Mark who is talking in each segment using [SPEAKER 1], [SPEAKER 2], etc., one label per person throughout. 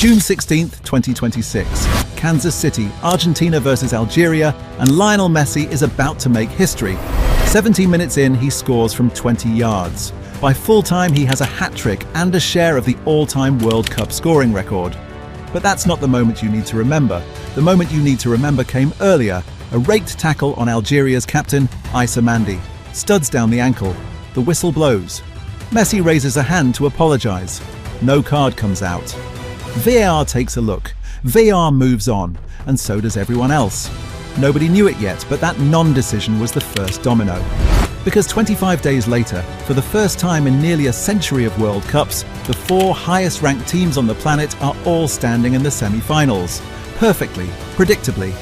[SPEAKER 1] June 16th, 2026. Kansas City, Argentina versus Algeria, and Lionel Messi is about to make history. 17 minutes in, he scores from 20 yards. By full-time, he has a hat-trick and a share of the all-time World Cup scoring record. But that's not the moment you need to remember. The moment you need to remember came earlier. A raked tackle on Algeria's captain, Issa Mandi. Studs down the ankle. The whistle blows. Messi raises a hand to apologize. No card comes out. VAR takes a look. VAR moves on, and so does everyone else. Nobody knew it yet, but that non-decision was the first domino. Because 25 days later, for the first time in nearly a century of World Cups, the 4 highest-ranked teams on the planet are all standing in the semi-finals. Perfectly, predictably.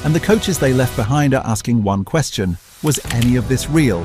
[SPEAKER 1] And the coaches they left behind are asking one question: was any of this real?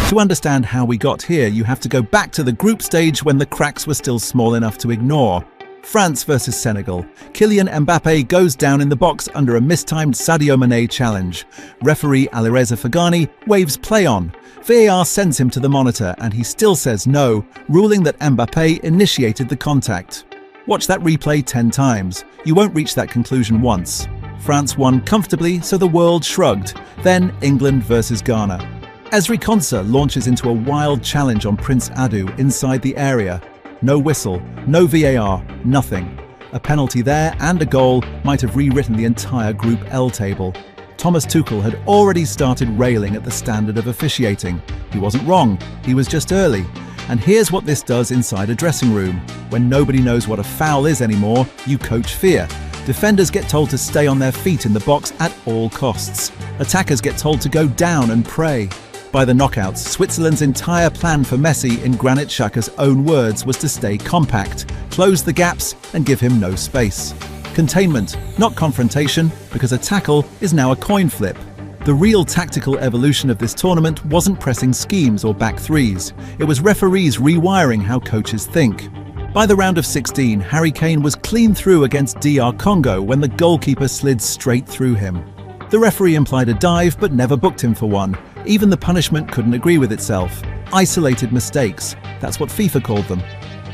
[SPEAKER 1] To understand how we got here, you have to go back to the group stage when the cracks were still small enough to ignore. France versus Senegal. Kylian Mbappe goes down in the box under a mistimed Sadio Mane challenge. Referee Alireza Fagani waves play on. VAR sends him to the monitor and he still says no, ruling that Mbappe initiated the contact. Watch that replay 10 times. You won't reach that conclusion once. France won comfortably, so the world shrugged. Then England versus Ghana. Ezri Konsa launches into a wild challenge on Prince Adu inside the area. No whistle, no VAR, nothing. A penalty there and a goal might have rewritten the entire Group L table. Thomas Tuchel had already started railing at the standard of officiating. He wasn't wrong, he was just early. And here's what this does inside a dressing room. When nobody knows what a foul is anymore, you coach fear. Defenders get told to stay on their feet in the box at all costs. Attackers get told to go down and pray. By the knockouts, Switzerland's entire plan for Messi, in Granit Xhaka's own words, was to stay compact, close the gaps and give him no space. Containment, not confrontation, because a tackle is now a coin flip. The real tactical evolution of this tournament wasn't pressing schemes or back threes. It was referees rewiring how coaches think. By the round of 16, Harry Kane was clean through against DR Congo when the goalkeeper slid straight through him. The referee implied a dive but never booked him for one. Even the punishment couldn't agree with itself. Isolated mistakes, that's what FIFA called them.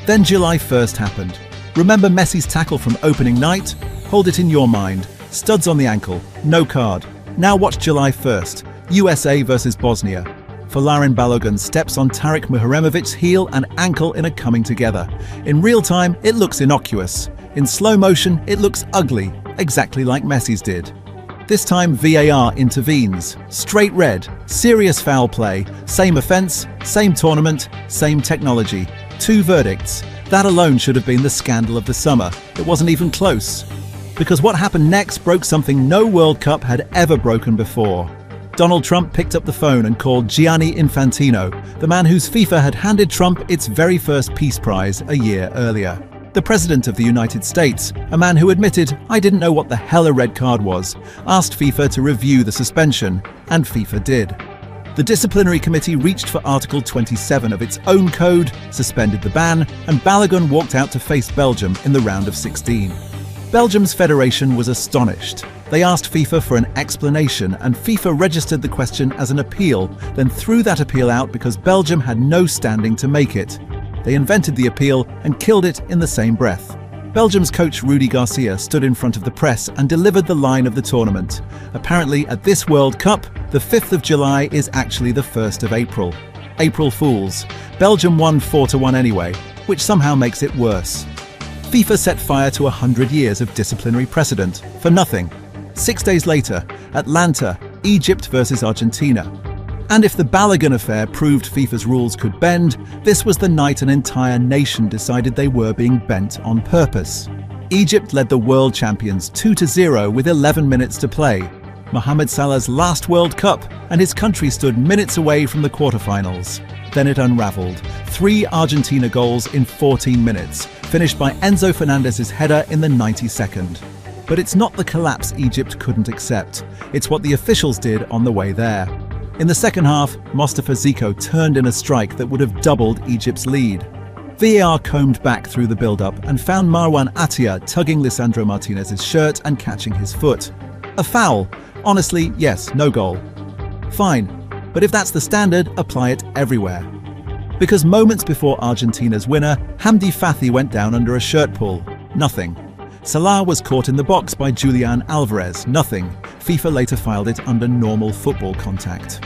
[SPEAKER 1] Then July 1st happened. Remember Messi's tackle from opening night? Hold it in your mind. Studs on the ankle, no card. Now watch July 1st, USA versus Bosnia. Folarin Balogun steps on Tarik Muharremovic's heel and ankle in a coming together. In real time, it looks innocuous. In slow motion, it looks ugly, exactly like Messi's did. This time VAR intervenes. Straight red, serious foul play, same offence, same tournament, same technology. 2 verdicts. That alone should have been the scandal of the summer. It wasn't even close. Because what happened next broke something no World Cup had ever broken before. Donald Trump picked up the phone and called Gianni Infantino, the man whose FIFA had handed Trump its very first Peace Prize a year earlier. The President of the United States, a man who admitted, "I didn't know what the hell a red card was," asked FIFA to review the suspension, and FIFA did. The disciplinary committee reached for Article 27 of its own code, suspended the ban, and Balogun walked out to face Belgium in the round of 16. Belgium's federation was astonished. They asked FIFA for an explanation, and FIFA registered the question as an appeal, then threw that appeal out because Belgium had no standing to make it. They invented the appeal and killed it in the same breath. Belgium's coach Rudi Garcia stood in front of the press and delivered the line of the tournament. Apparently, at this World Cup, the 5th of July is actually the 1st of April. April Fools. Belgium won 4-1 anyway, which somehow makes it worse. FIFA set fire to 100 years of disciplinary precedent, for nothing. 6 days later, Atlanta, Egypt versus Argentina. And if the Balogun affair proved FIFA's rules could bend, this was the night an entire nation decided they were being bent on purpose. Egypt led the world champions 2-0 with 11 minutes to play. Mohamed Salah's last World Cup, and his country stood minutes away from the quarterfinals. Then it unraveled. 3 Argentina goals in 14 minutes, finished by Enzo Fernandez's header in the 92nd. But it's not the collapse Egypt couldn't accept. It's what the officials did on the way there. In the second half, Mostafa Zico turned in a strike that would have doubled Egypt's lead. VAR combed back through the build-up and found Marwan Attia tugging Lisandro Martinez's shirt and catching his foot. A foul. Honestly, yes, no goal. Fine, but if that's the standard, apply it everywhere. Because moments before Argentina's winner, Hamdi Fathi went down under a shirt pull. Nothing. Salah was caught in the box by Julian Alvarez, nothing. FIFA later filed it under normal football contact.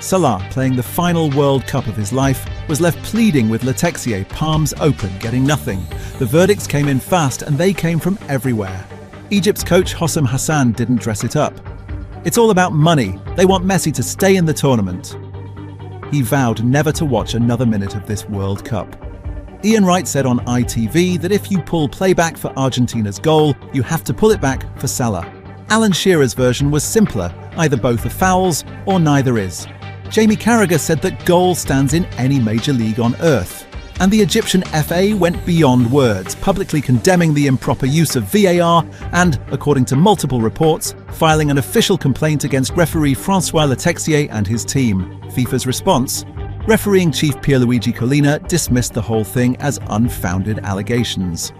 [SPEAKER 1] Salah, playing the final World Cup of his life, was left pleading with Le Texier, palms open, getting nothing. The verdicts came in fast and they came from everywhere. Egypt's coach Hossam Hassan didn't dress it up. It's all about money. They want Messi to stay in the tournament. He vowed never to watch another minute of this World Cup. Ian Wright said on ITV that if you pull playback for Argentina's goal, you have to pull it back for Salah. Alan Shearer's version was simpler, either both are fouls or neither is. Jamie Carragher said that goal stands in any major league on earth. And the Egyptian FA went beyond words, publicly condemning the improper use of VAR and, according to multiple reports, filing an official complaint against referee Francois Le Texier and his team. FIFA's response? Refereeing chief Pierluigi Collina dismissed the whole thing as unfounded allegations.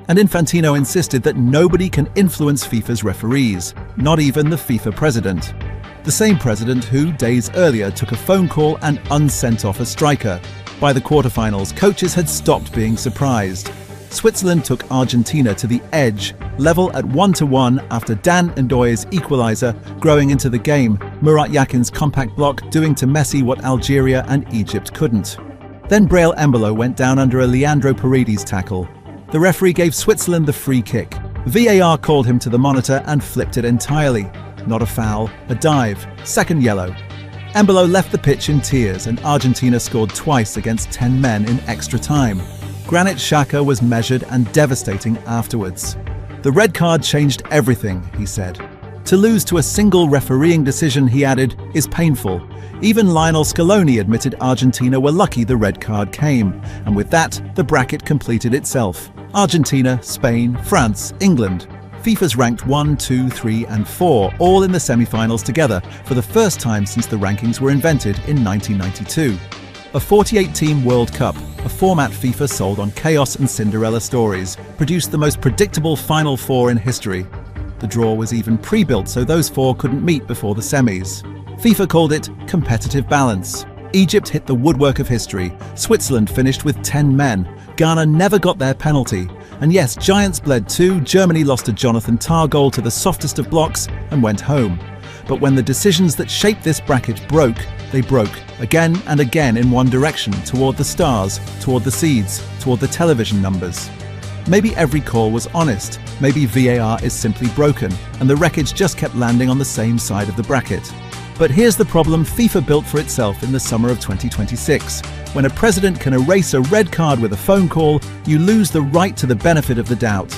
[SPEAKER 1] And Infantino insisted that nobody can influence FIFA's referees, not even the FIFA president. The same president who, days earlier, took a phone call and unsent off a striker. By the quarterfinals, coaches had stopped being surprised. Switzerland took Argentina to the edge, level at 1-1 after Dan Ndoye's equaliser growing into the game, Murat Yakin's compact block doing to Messi what Algeria and Egypt couldn't. Then Breel Embolo went down under a Leandro Paredes tackle. The referee gave Switzerland the free kick. VAR called him to the monitor and flipped it entirely. Not a foul, a dive, second yellow. Embolo left the pitch in tears and Argentina scored twice against 10 men in extra time. Granit Xhaka was measured and devastating afterwards. The red card changed everything, he said. To lose to a single refereeing decision, he added, is painful. Even Lionel Scaloni admitted Argentina were lucky the red card came, and with that, the bracket completed itself. Argentina, Spain, France, England. FIFA's ranked 1, 2, 3 and 4, all in the semi-finals together for the first time since the rankings were invented in 1992. A 48-team World Cup, a format FIFA sold on chaos and Cinderella stories, produced the most predictable Final Four in history. The draw was even pre-built so those four couldn't meet before the semis. FIFA called it competitive balance. Egypt hit the woodwork of history. Switzerland finished with 10 men. Ghana never got their penalty. And yes, giants bled too. Germany lost a Jonathan Tah goal to the softest of blocks and went home. But when the decisions that shaped this bracket broke, they broke again and again in one direction, toward the stars, toward the seeds, toward the television numbers. Maybe every call was honest. Maybe VAR is simply broken, and the wreckage just kept landing on the same side of the bracket. But here's the problem FIFA built for itself in the summer of 2026. When a president can erase a red card with a phone call, you lose the right to the benefit of the doubt.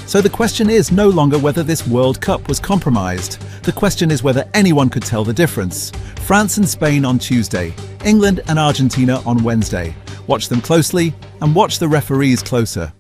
[SPEAKER 1] So the question is no longer whether this World Cup was compromised. The question is whether anyone could tell the difference. France and Spain on Tuesday, England and Argentina on Wednesday. Watch them closely and watch the referees closer.